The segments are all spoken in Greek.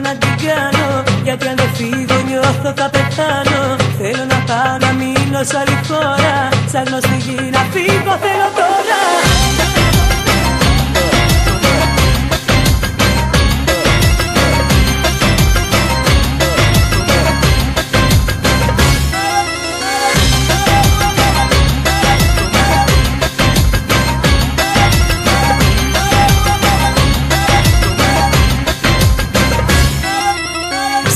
να την κάνω, γιατί αν δεν φύγω νιώθω θα πεθάνω. Θέλω να πάω να μείνω σε άλλη χώρα, σαν γνωστή γη να φύγω θέλω τώρα.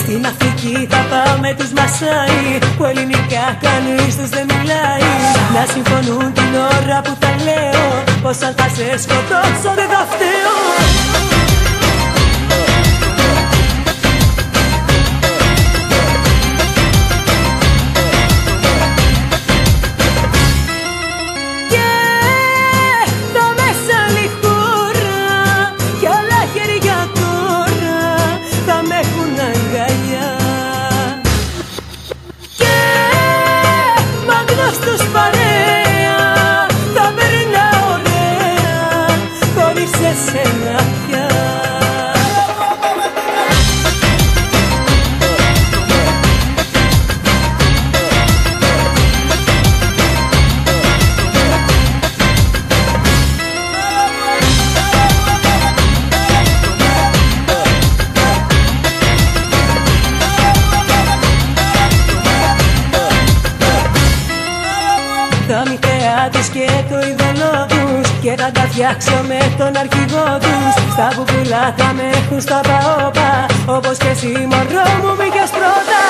Στην Αφρική θα πάω με τους Μασάι, που ελληνικά κανείς τους δεν μιλάει. Να συμφωνούν την ώρα που θα λέω, πως αν θα σε σκοτώσω δεν θα φταίω. Και θα μέσα άλλη χώρα, κι άλλα χέρια τώρα θα με έχουν αγκαλιά. Και μ' αγνώστους παρέα θα περνά ωραία, χωρίς εσένα πια. Τα μυθέα τους και το είδωλό τους, και θα τα φτιάξω με τον αρχηγό τους. Στα βουβουλά θα με έχουν στα παόπα, όπως και εσύ μωρό μου μπήκες πρώτα.